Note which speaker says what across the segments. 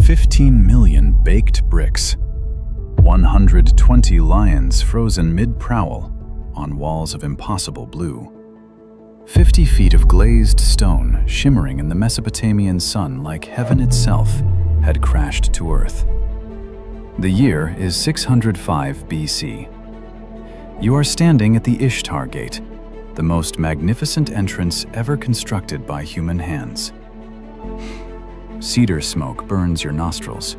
Speaker 1: 15 million baked bricks, 120 lions frozen mid-prowl on walls of impossible blue, 50 feet of glazed stone shimmering in the Mesopotamian sun like heaven itself had crashed to earth. The year is 605 BC. You are standing at the Ishtar Gate, the most magnificent entrance ever constructed by human hands. Cedar smoke burns your nostrils.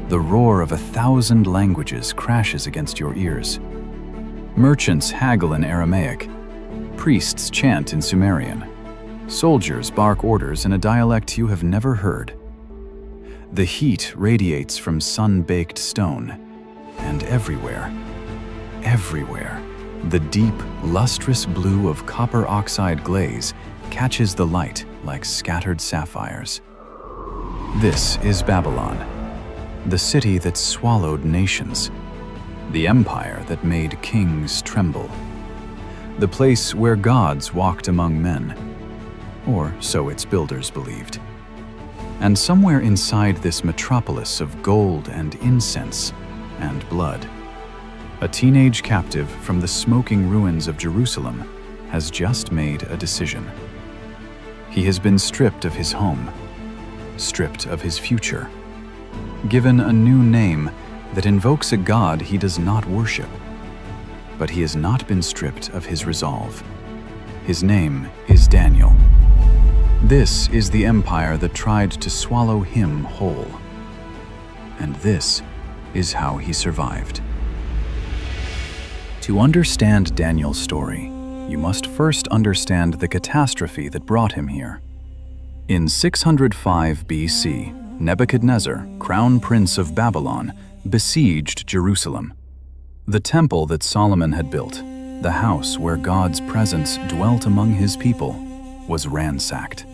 Speaker 1: The roar of 1,000 languages crashes against your ears. Merchants haggle in Aramaic. Priests chant in Sumerian. Soldiers bark orders in a dialect you have never heard. The heat radiates from sun-baked stone, and everywhere, the deep, lustrous blue of copper oxide glaze catches the light like scattered sapphires. This is Babylon, the city that swallowed nations, the empire that made kings tremble, the place where gods walked among men, or so its builders believed. And somewhere inside this metropolis of gold and incense and blood, a teenage captive from the smoking ruins of Jerusalem has just made a decision. He has been stripped of his home, stripped of his future, given a new name that invokes a god he does not worship. But he has not been stripped of his resolve. His name is Daniel. This is the empire that tried to swallow him whole. And this is how he survived. To understand Daniel's story, you must first understand the catastrophe that brought him here. In 605 BC, Nebuchadnezzar, crown prince of Babylon, besieged Jerusalem. The temple that Solomon had built, the house where God's presence dwelt among his people, was ransacked.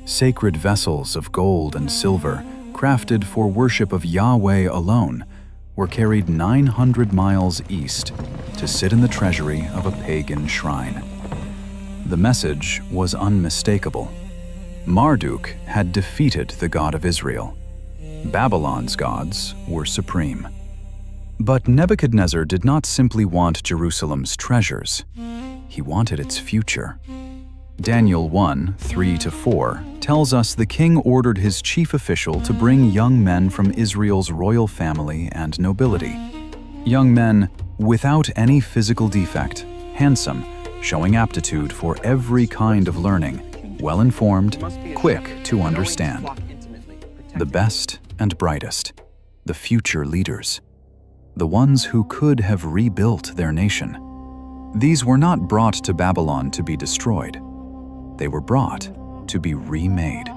Speaker 1: Sacred vessels of gold and silver, crafted for worship of Yahweh alone, were carried 900 miles east to sit in the treasury of a pagan shrine. The message was unmistakable. Marduk had defeated the God of Israel. Babylon's gods were supreme. But Nebuchadnezzar did not simply want Jerusalem's treasures. He wanted its future. Daniel 1:3-4 tells us the king ordered his chief official to bring young men from Israel's royal family and nobility. Young men without any physical defect, handsome, showing aptitude for every kind of learning, well-informed, quick to understand. The best and brightest, the future leaders, the ones who could have rebuilt their nation. These were not brought to Babylon to be destroyed. They were brought to be remade.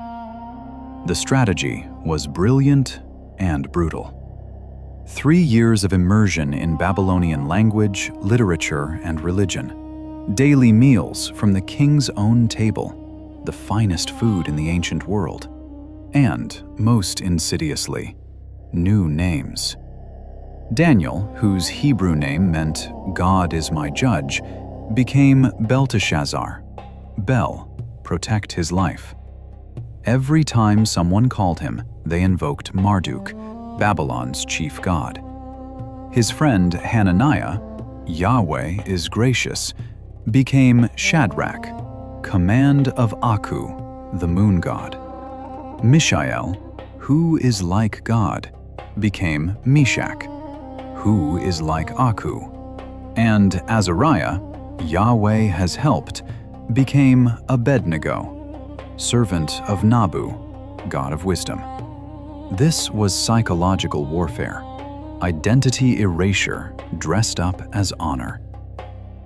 Speaker 1: The strategy was brilliant and brutal. 3 years of immersion in Babylonian language, literature, and religion. Daily meals from the king's own table, the finest food in the ancient world. And, most insidiously, new names. Daniel, whose Hebrew name meant "God is my judge," became Belteshazzar. Bel, protect his life. Every time someone called him, they invoked Marduk, Babylon's chief god. His friend Hananiah, Yahweh is gracious, became Shadrach, command of Aku, the moon god. Mishael, who is like God, became Meshach, who is like Aku. And Azariah, Yahweh has helped, became Abednego, servant of Nabu, god of wisdom. This was psychological warfare, identity erasure dressed up as honor.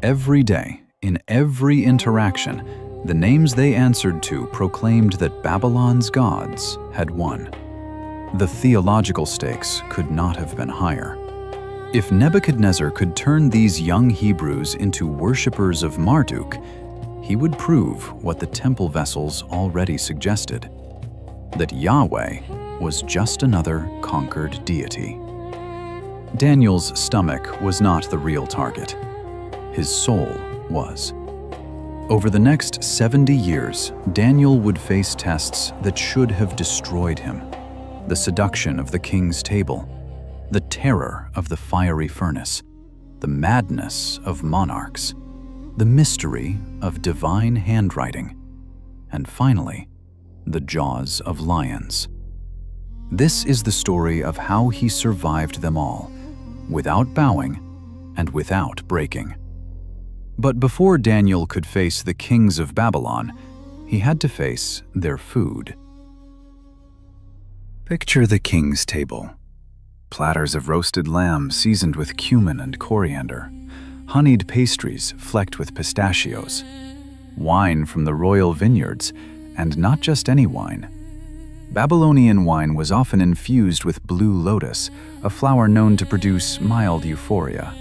Speaker 1: Every day, in every interaction, the names they answered to proclaimed that Babylon's gods had won. The theological stakes could not have been higher. If Nebuchadnezzar could turn these young Hebrews into worshippers of Marduk, he would prove what the temple vessels already suggested, that Yahweh was just another conquered deity. Daniel's stomach was not the real target. His soul was. Over the next 70 years, Daniel would face tests that should have destroyed him. the seduction of the king's table, the terror of the fiery furnace, the madness of monarchs, the mystery of divine handwriting, and finally, the jaws of lions. This is the story of how he survived them all, without bowing and without breaking. But before Daniel could face the kings of Babylon, he had to face their food. Picture the king's table. Platters of roasted lamb seasoned with cumin and coriander, honeyed pastries flecked with pistachios, wine from the royal vineyards, and not just any wine. Babylonian wine was often infused with blue lotus, a flower known to produce mild euphoria.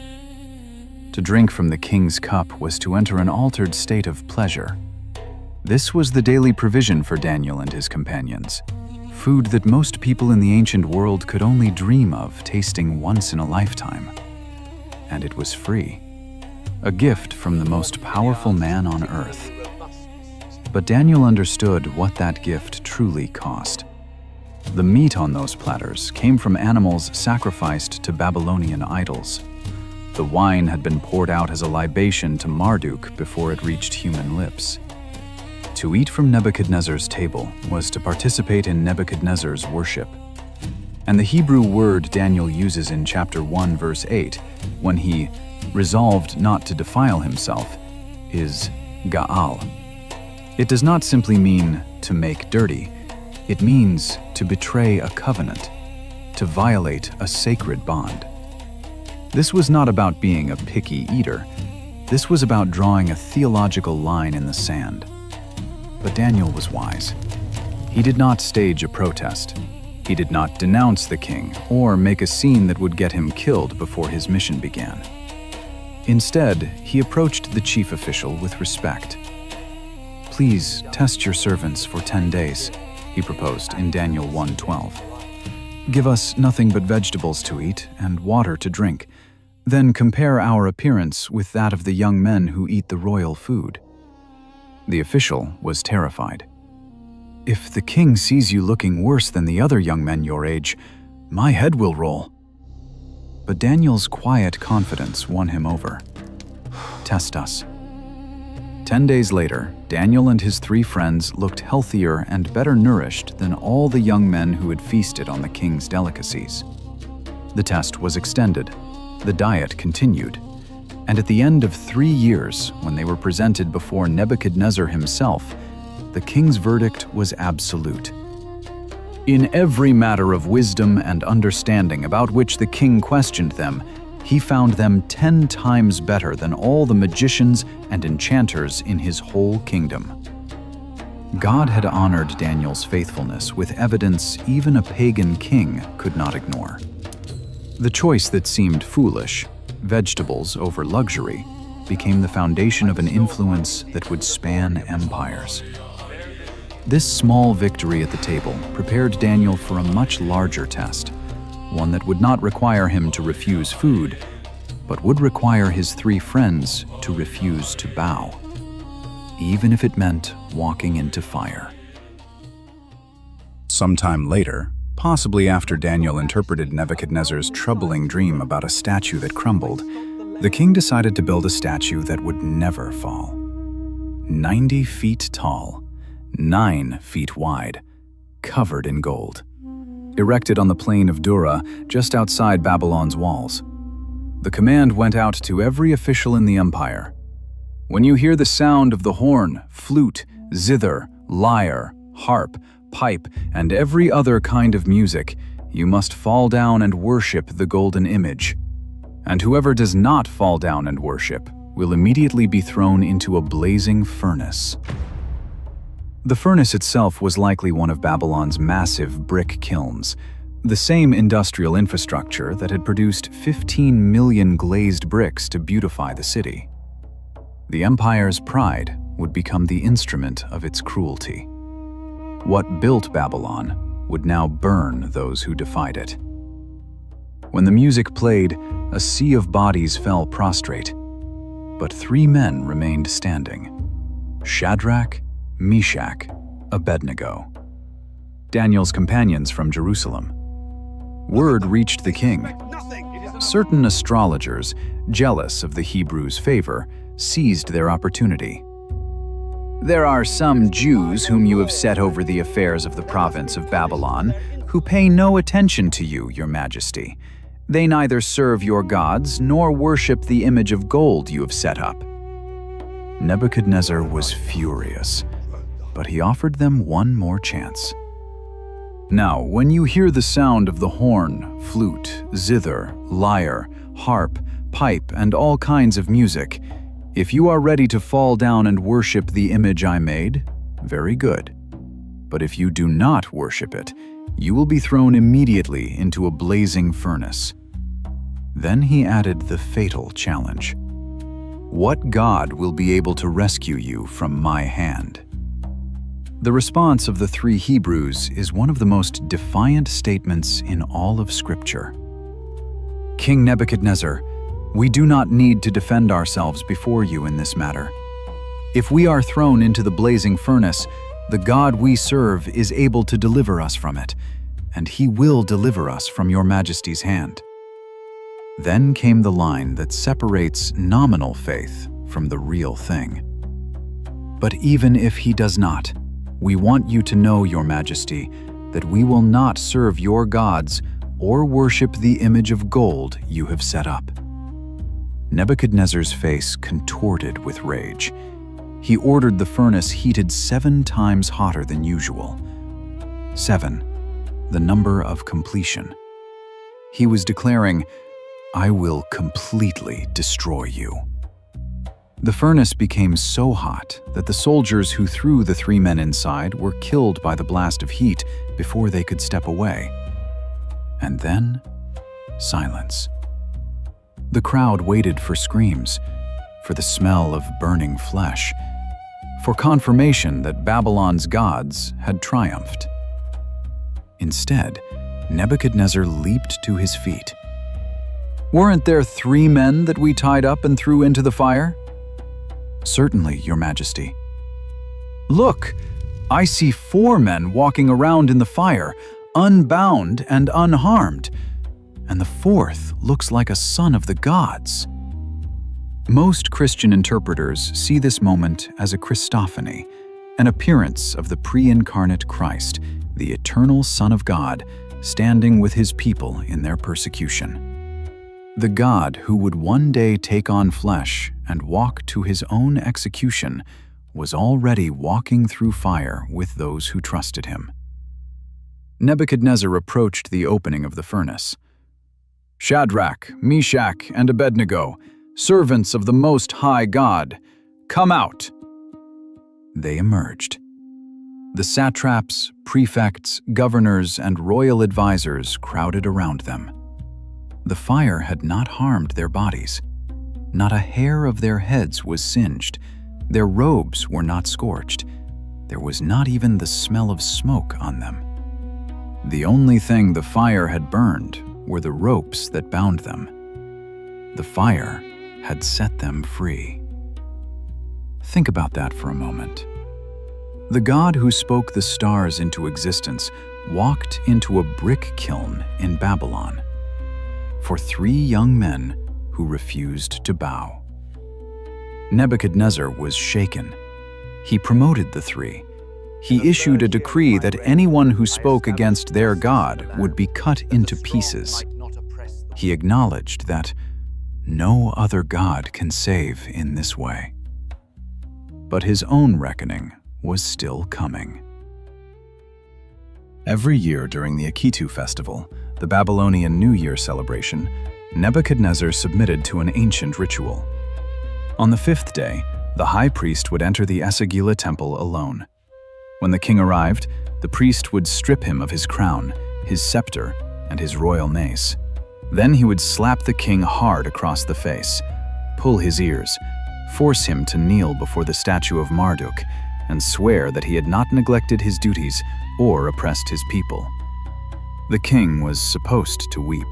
Speaker 1: To drink from the king's cup was to enter an altered state of pleasure. This was the daily provision for Daniel and his companions, food that most people in the ancient world could only dream of tasting once in a lifetime. And it was free, a gift from the most powerful man on earth. But Daniel understood what that gift truly cost. The meat on those platters came from animals sacrificed to Babylonian idols. The wine had been poured out as a libation to Marduk before it reached human lips. To eat from Nebuchadnezzar's table was to participate in Nebuchadnezzar's worship. And the Hebrew word Daniel uses in chapter 1, verse 8, when he resolved not to defile himself, is ga'al. It does not simply mean to make dirty. It means to betray a covenant, to violate a sacred bond. This was not about being a picky eater. This was about drawing a theological line in the sand. But Daniel was wise. He did not stage a protest. He did not denounce the king or make a scene that would get him killed before his mission began. Instead, he approached the chief official with respect. "Please test your servants for 10 days, he proposed in Daniel 1:12. "Give us nothing but vegetables to eat and water to drink. Then compare our appearance with that of the young men who eat the royal food." The official was terrified. "If the king sees you looking worse than the other young men your age, my head will roll." But Daniel's quiet confidence won him over. "Test us." 10 days later, Daniel and his 3 friends looked healthier and better nourished than all the young men who had feasted on the king's delicacies. The test was extended. The diet continued. And at the end of 3 years, when they were presented before Nebuchadnezzar himself, the king's verdict was absolute. In every matter of wisdom and understanding about which the king questioned them, he found them 10 times better than all the magicians and enchanters in his whole kingdom. God had honored Daniel's faithfulness with evidence even a pagan king could not ignore. The choice that seemed foolish, vegetables over luxury, became the foundation of an influence that would span empires. This small victory at the table prepared Daniel for a much larger test, one that would not require him to refuse food, but would require his 3 friends to refuse to bow, even if it meant walking into fire. Sometime later, possibly after Daniel interpreted Nebuchadnezzar's troubling dream about a statue that crumbled, the king decided to build a statue that would never fall. 90 feet tall, 9 feet wide, covered in gold. Erected on the plain of Dura, just outside Babylon's walls. The command went out to every official in the empire. "When you hear the sound of the horn, flute, zither, lyre, harp, pipe, and every other kind of music, you must fall down and worship the golden image. And whoever does not fall down and worship will immediately be thrown into a blazing furnace." The furnace itself was likely one of Babylon's massive brick kilns, the same industrial infrastructure that had produced 15 million glazed bricks to beautify the city. The empire's pride would become the instrument of its cruelty. What built Babylon would now burn those who defied it. When the music played, a sea of bodies fell prostrate, but 3 men remained standing: Shadrach, Meshach, Abednego. Daniel's companions from Jerusalem. Word reached the king. Certain astrologers, jealous of the Hebrews' favor, seized their opportunity. "There are some Jews whom you have set over the affairs of the province of Babylon, who pay no attention to you, your majesty. They neither serve your gods nor worship the image of gold you have set up." Nebuchadnezzar was furious, but he offered them one more chance. "Now, when you hear the sound of the horn, flute, zither, lyre, harp, pipe, and all kinds of music, if you are ready to fall down and worship the image I made, very good. But if you do not worship it, you will be thrown immediately into a blazing furnace." Then he added the fatal challenge. "What god will be able to rescue you from my hand?" The response of the three Hebrews is one of the most defiant statements in all of Scripture. "King Nebuchadnezzar, we do not need to defend ourselves before you in this matter. If we are thrown into the blazing furnace, the God we serve is able to deliver us from it, and he will deliver us from your majesty's hand." Then came the line that separates nominal faith from the real thing. "But even if he does not, we want you to know, your majesty, that we will not serve your gods or worship the image of gold you have set up." Nebuchadnezzar's face contorted with rage. He ordered the furnace heated 7 times hotter than usual. 7, the number of completion. He was declaring, "I will completely destroy you." The furnace became so hot that the soldiers who threw the 3 men inside were killed by the blast of heat before they could step away. And then, silence. The crowd waited for screams, for the smell of burning flesh, for confirmation that Babylon's gods had triumphed. Instead, Nebuchadnezzar leaped to his feet. "Weren't there 3 men that we tied up and threw into the fire?" "Certainly, your majesty." "Look, I see 4 men walking around in the fire, unbound and unharmed, and the 4th looks like a son of the gods." Most Christian interpreters see this moment as a Christophany, an appearance of the pre-incarnate Christ, the eternal Son of God, standing with his people in their persecution. The God who would one day take on flesh and walk to his own execution was already walking through fire with those who trusted him. Nebuchadnezzar approached the opening of the furnace. "Shadrach, Meshach, and Abednego, servants of the Most High God, come out!" They emerged. The satraps, prefects, governors, and royal advisors crowded around them. The fire had not harmed their bodies. Not a hair of their heads was singed. Their robes were not scorched. There was not even the smell of smoke on them. The only thing the fire had burned were the ropes that bound them. The fire had set them free. Think about that for a moment. The God who spoke the stars into existence walked into a brick kiln in Babylon for 3 young men who refused to bow. Nebuchadnezzar was shaken. He promoted the 3. He issued a decree that anyone who spoke against their God would be cut into pieces. He acknowledged that no other God can save in this way. But his own reckoning was still coming. Every year during the Akitu festival, the Babylonian New Year celebration, Nebuchadnezzar submitted to an ancient ritual. On the 5th day, the high priest would enter the Esagila temple alone. When the king arrived, the priest would strip him of his crown, his scepter, and his royal mace. Then he would slap the king hard across the face, pull his ears, force him to kneel before the statue of Marduk, and swear that he had not neglected his duties or oppressed his people. The king was supposed to weep.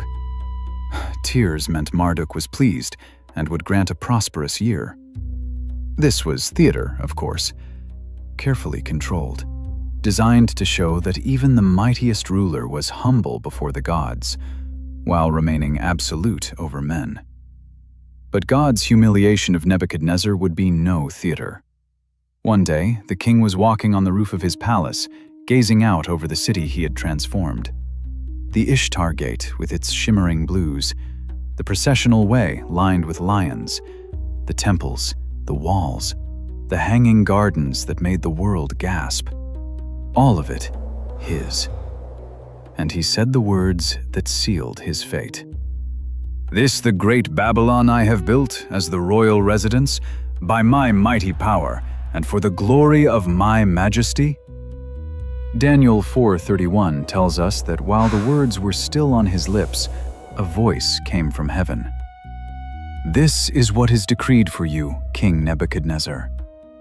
Speaker 1: Tears meant Marduk was pleased and would grant a prosperous year. This was theater, of course, carefully controlled. designed to show that even the mightiest ruler was humble before the gods, while remaining absolute over men. But God's humiliation of Nebuchadnezzar would be no theater. One day, the king was walking on the roof of his palace, gazing out over the city he had transformed. The Ishtar Gate with its shimmering blues, the processional way lined with lions, the temples, the walls, the hanging gardens that made the world gasp. All of it his. And he said the words that sealed his fate. "This the great Babylon I have built as the royal residence, by my mighty power, and for the glory of my majesty?" Daniel 4:31 tells us that while the words were still on his lips, a voice came from heaven. "This is what is decreed for you, King Nebuchadnezzar.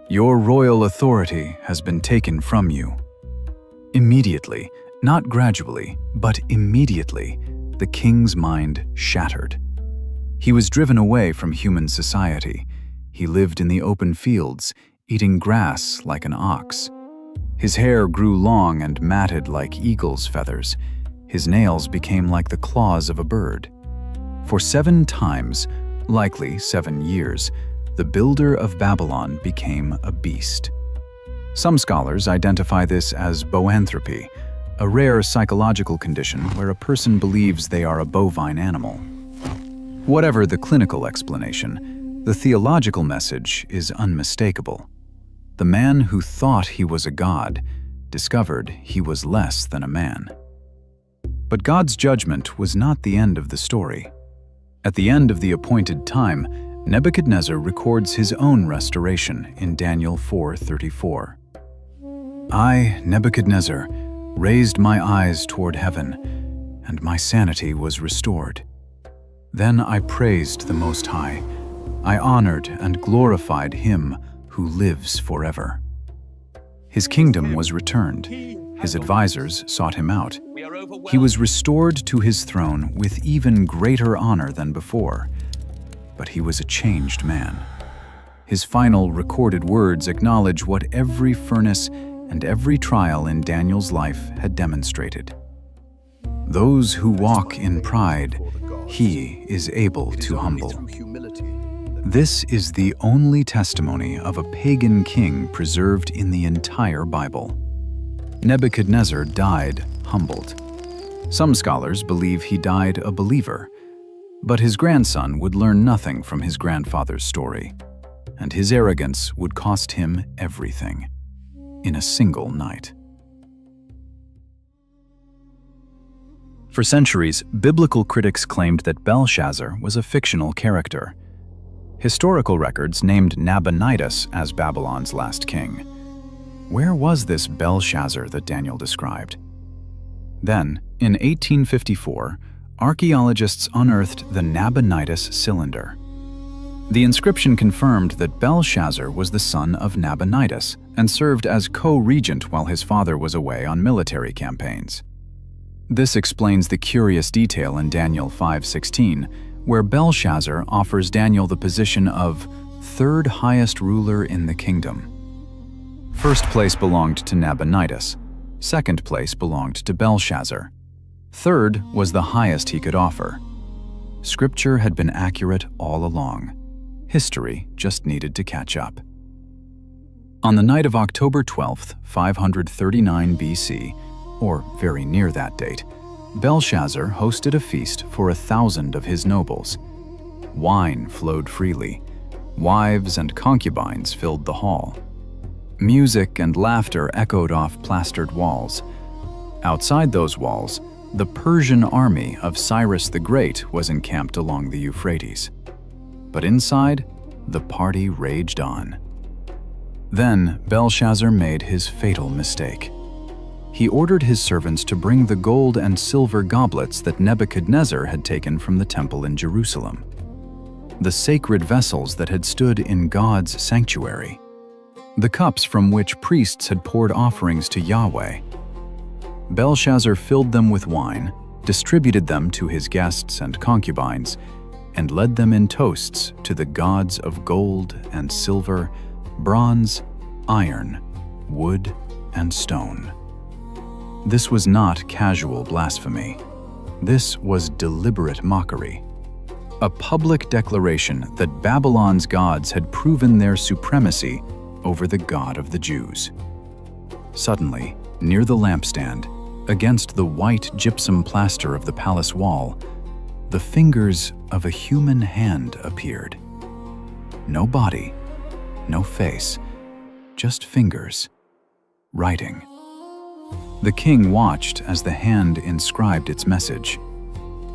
Speaker 1: Your royal authority has been taken from you." Immediately, not gradually, but immediately, the king's mind shattered. He was driven away from human society. He lived in the open fields, eating grass like an ox. His hair grew long and matted like eagle's feathers. His nails became like the claws of a bird. For 7 times, likely 7 years, the builder of Babylon became a beast. Some scholars identify this as boanthropy, a rare psychological condition where a person believes they are a bovine animal. Whatever the clinical explanation, the theological message is unmistakable. The man who thought he was a god discovered he was less than a man. But God's judgment was not the end of the story. At the end of the appointed time, Nebuchadnezzar records his own restoration in Daniel 4:34. "I, Nebuchadnezzar, raised my eyes toward heaven, and my sanity was restored. Then I praised the Most High. I honored and glorified Him who lives forever." His kingdom was returned. His advisors sought him out. He was restored to his throne with even greater honor than before. But he was a changed man. His final recorded words acknowledge what every furnace and every trial in Daniel's life had demonstrated. "Those who walk in pride, He is able to humble." This is the only testimony of a pagan king preserved in the entire Bible. Nebuchadnezzar died humbled. Some scholars believe he died a believer, but his grandson would learn nothing from his grandfather's story, and his arrogance would cost him everything in a single night. For centuries, biblical critics claimed that Belshazzar was a fictional character. Historical records named Nabonidus as Babylon's last king. Where was this Belshazzar that Daniel described? Then, in 1854, archaeologists unearthed the Nabonidus cylinder. The inscription confirmed that Belshazzar was the son of Nabonidus and served as co-regent while his father was away on military campaigns. This explains the curious detail in Daniel 5:16, where Belshazzar offers Daniel the position of third highest ruler in the kingdom. First place belonged to Nabonidus. Second place belonged to Belshazzar. Third was the highest he could offer. Scripture had been accurate all along. History just needed to catch up. On the night of October 12, 539 BC, or very near that date, Belshazzar hosted a feast for 1,000 of his nobles. Wine flowed freely. Wives and concubines filled the hall. Music and laughter echoed off plastered walls. Outside those walls, the Persian army of Cyrus the Great was encamped along the Euphrates. But inside, the party raged on. Then Belshazzar made his fatal mistake. He ordered his servants to bring the gold and silver goblets that Nebuchadnezzar had taken from the temple in Jerusalem, the sacred vessels that had stood in God's sanctuary, the cups from which priests had poured offerings to Yahweh. Belshazzar filled them with wine, distributed them to his guests and concubines, and led them in toasts to the gods of gold and silver, bronze, iron, wood, and stone. This was not casual blasphemy. This was deliberate mockery. A public declaration that Babylon's gods had proven their supremacy over the God of the Jews. Suddenly, near the lampstand, against the white gypsum plaster of the palace wall, the fingers of a human hand appeared. No body, no face, just fingers, writing. The king watched as the hand inscribed its message.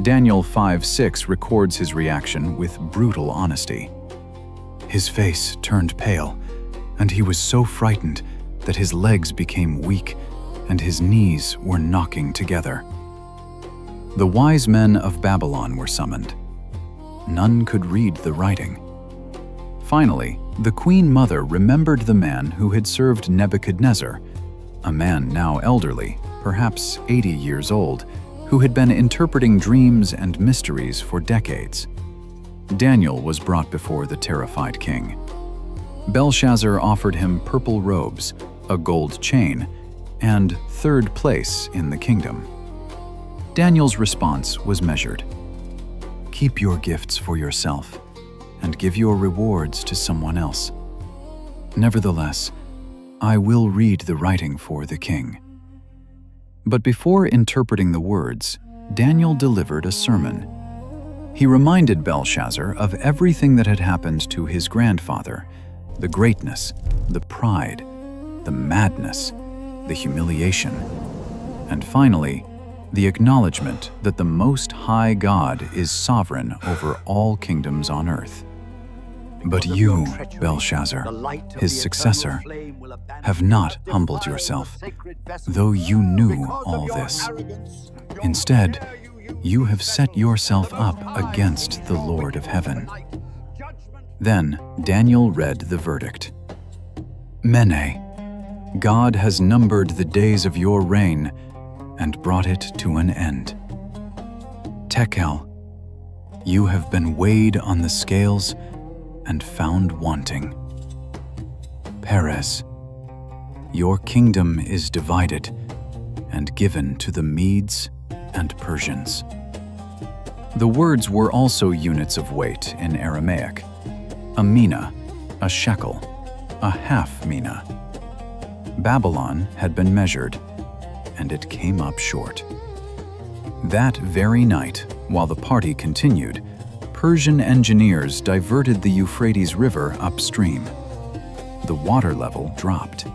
Speaker 1: Daniel 5:6 records his reaction with brutal honesty. His face turned pale, and he was so frightened that his legs became weak and his knees were knocking together. The wise men of Babylon were summoned. None could read the writing. Finally, the queen mother remembered the man who had served Nebuchadnezzar, a man now elderly, perhaps 80 years old, who had been interpreting dreams and mysteries for decades. Daniel was brought before the terrified king. Belshazzar offered him purple robes, a gold chain, and third place in the kingdom. Daniel's response was measured. "Keep your gifts for yourself and give your rewards to someone else. Nevertheless, I will read the writing for the king." But before interpreting the words, Daniel delivered a sermon. He reminded Belshazzar of everything that had happened to his grandfather, the greatness, the pride, the madness, the humiliation, and finally, the acknowledgement that the Most High God is sovereign over all kingdoms on earth. But you, Belshazzar, his successor, have not humbled yourself, though you knew all this. Instead, you have set yourself up against the Lord of heaven. Then Daniel read the verdict. Mene, God has numbered the days of your reign and brought it to an end. Tekel, you have been weighed on the scales and found wanting. Peres, your kingdom is divided and given to the Medes and Persians. The words were also units of weight in Aramaic. A mina, a shekel, a half mina. Babylon had been measured, and it came up short. That very night, while the party continued, Persian engineers diverted the Euphrates River upstream. The water level dropped.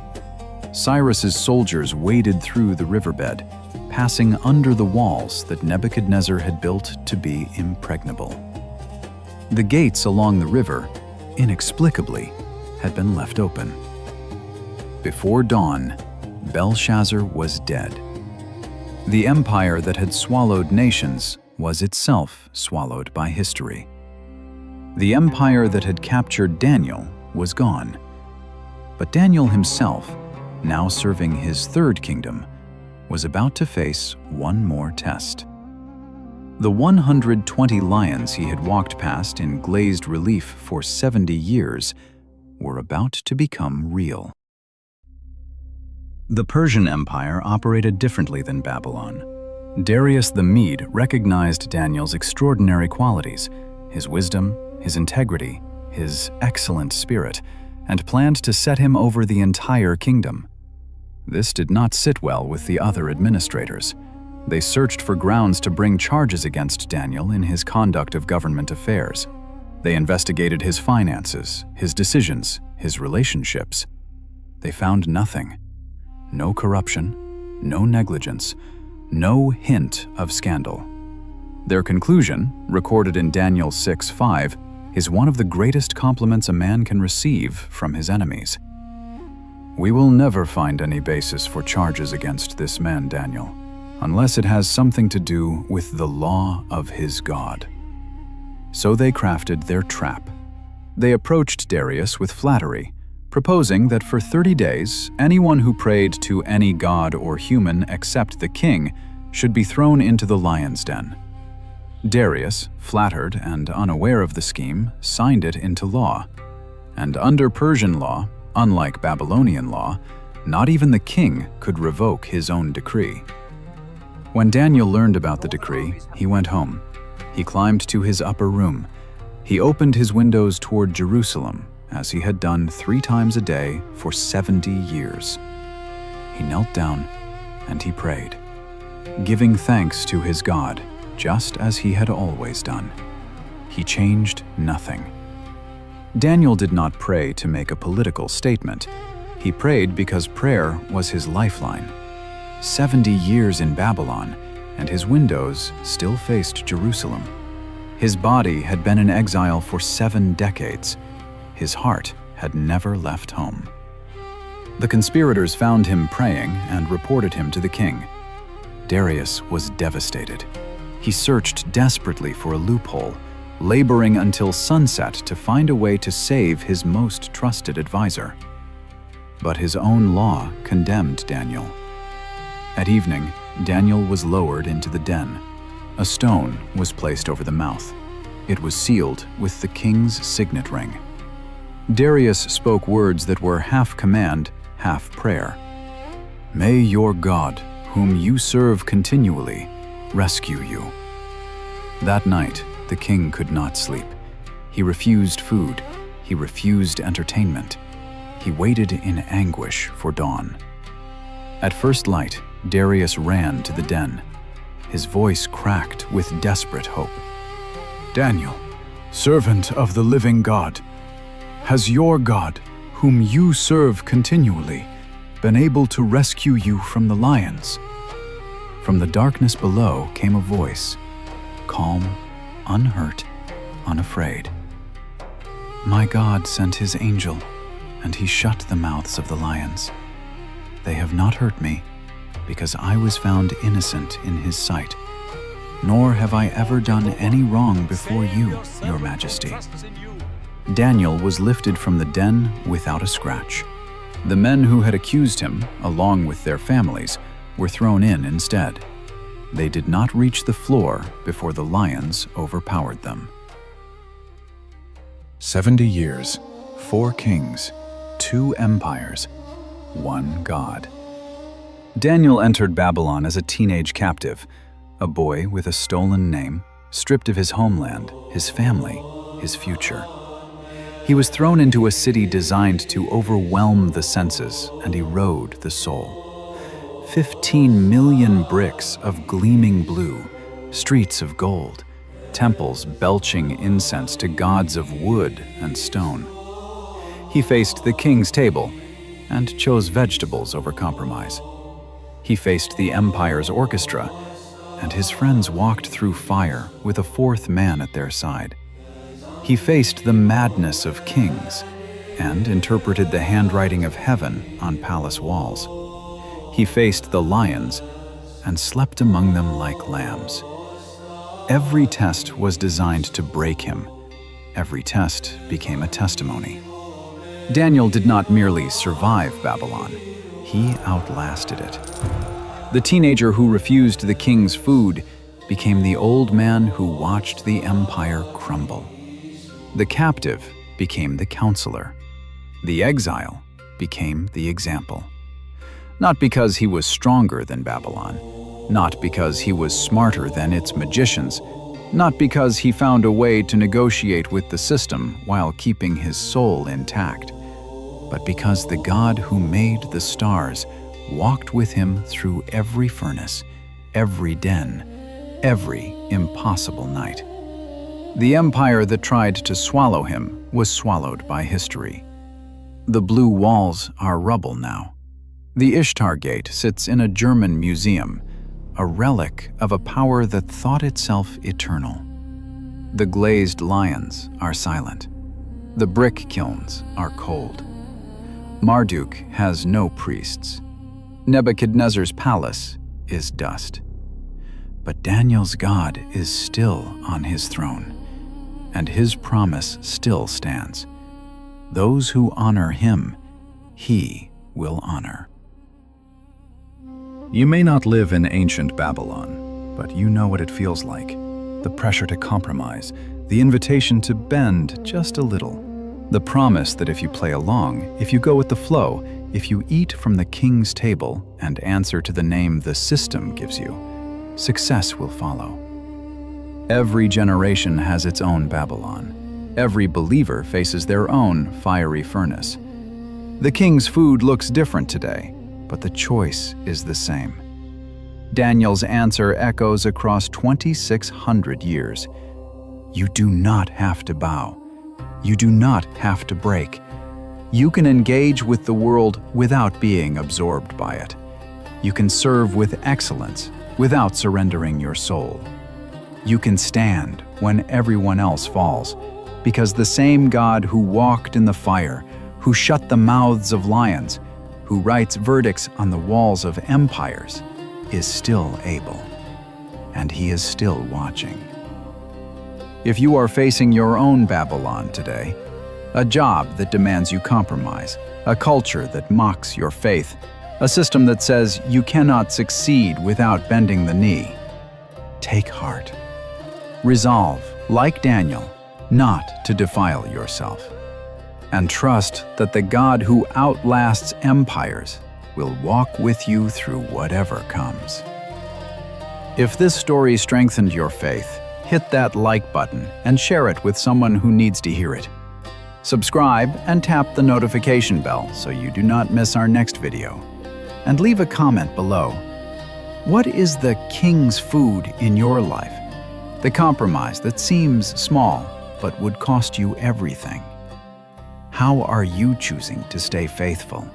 Speaker 1: Cyrus's soldiers waded through the riverbed, passing under the walls that Nebuchadnezzar had built to be impregnable. The gates along the river, inexplicably, had been left open. Before dawn, Belshazzar was dead. The empire that had swallowed nations was itself swallowed by history. The empire that had captured Daniel was gone. But Daniel himself, now serving his third kingdom, was about to face one more test. The 120 lions he had walked past in glazed relief for 70 years were about to become real. The Persian Empire operated differently than Babylon. Darius the Mede recognized Daniel's extraordinary qualities, his wisdom, his integrity, his excellent spirit, and planned to set him over the entire kingdom. This did not sit well with the other administrators. They searched for grounds to bring charges against Daniel in his conduct of government affairs. They investigated his finances, his decisions, his relationships. They found nothing. No corruption, no negligence, no hint of scandal. Their conclusion, recorded in Daniel 6:5, is one of the greatest compliments a man can receive from his enemies. We will never find any basis for charges against this man, Daniel, unless it has something to do with the law of his God. So they crafted their trap. They approached Darius with flattery, proposing that for 30 days, anyone who prayed to any god or human except the king should be thrown into the lion's den. Darius, flattered and unaware of the scheme, signed it into law. And under Persian law, unlike Babylonian law, Not even the king could revoke his own decree. When Daniel learned about the decree, he went home. He climbed to his upper room. He opened his windows toward Jerusalem, as he had done 3 times a day for 70 years. He knelt down and he prayed, giving thanks to his God, just as he had always done. He changed nothing. Daniel did not pray to make a political statement. He prayed because prayer was his lifeline. 70 years in Babylon, and his windows still faced Jerusalem. His body had been in exile for 7 decades. His heart had never left home. The conspirators found him praying and reported him to the king. Darius was devastated. He searched desperately for a loophole, laboring until sunset to find a way to save his most trusted advisor. But his own law condemned Daniel. At evening, Daniel was lowered into the den. A stone was placed over the mouth. It was sealed with the king's signet ring. Darius spoke words that were half command, half prayer. "May your God, whom you serve continually, rescue you." That night, the king could not sleep. He refused food. He refused entertainment. He waited in anguish for dawn. At first light, Darius ran to the den. His voice cracked with desperate hope. "Daniel, servant of the living God, has your God, whom you serve continually, been able to rescue you from the lions?" From the darkness below came a voice, calm, unhurt, unafraid. "My God sent his angel, and he shut the mouths of the lions. They have not hurt me, because I was found innocent in his sight, nor have I ever done any wrong before you, your majesty." Daniel was lifted from the den without a scratch. The men who had accused him, along with their families, were thrown in instead. They did not reach the floor before the lions overpowered them. 70 years, 4 kings, 2 empires, 1 God. Daniel entered Babylon as a teenage captive, a boy with a stolen name, stripped of his homeland, his family, his future. He was thrown into a city designed to overwhelm the senses and erode the soul. 15 million bricks of gleaming blue, streets of gold, temples belching incense to gods of wood and stone. He faced the king's table and chose vegetables over compromise. He faced the empire's orchestra, and his friends walked through fire with a 4th man at their side. He faced the madness of kings and interpreted the handwriting of heaven on palace walls. He faced the lions and slept among them like lambs. Every test was designed to break him. Every test became a testimony. Daniel did not merely survive Babylon, he outlasted it. The teenager who refused the king's food became the old man who watched the empire crumble. The captive became the counselor. The exile became the example. Not because he was stronger than Babylon, not because he was smarter than its magicians, not because he found a way to negotiate with the system while keeping his soul intact, but because the God who made the stars walked with him through every furnace, every den, every impossible night. The empire that tried to swallow him was swallowed by history. The blue walls are rubble now. The Ishtar Gate sits in a German museum, a relic of a power that thought itself eternal. The glazed lions are silent. The brick kilns are cold. Marduk has no priests. Nebuchadnezzar's palace is dust. But Daniel's God is still on his throne, and his promise still stands. Those who honor him, he will honor. You may not live in ancient Babylon, but you know what it feels like. The pressure to compromise, the invitation to bend just a little. The promise that if you play along, if you go with the flow, If you eat from the king's table and answer to the name the system gives you, success will follow. Every generation has its own Babylon. Every believer faces their own fiery furnace. The king's food looks different today, but the choice is the same. Daniel's answer echoes across 2,600 years. You do not have to bow. You do not have to break. You can engage with the world without being absorbed by it. You can serve with excellence without surrendering your soul. You can stand when everyone else falls, because the same God who walked in the fire, who shut the mouths of lions, who writes verdicts on the walls of empires, is still able, and he is still watching. If you are facing your own Babylon today, a job that demands you compromise, a culture that mocks your faith, a system that says you cannot succeed without bending the knee, take heart. Resolve, like Daniel, not to defile yourself, and trust that the God who outlasts empires will walk with you through whatever comes. If this story strengthened your faith, hit that like button and share it with someone who needs to hear it. Subscribe and tap the notification bell so you do not miss our next video. And leave a comment below. What is the king's food in your life? The compromise that seems small but would cost you everything. How are you choosing to stay faithful?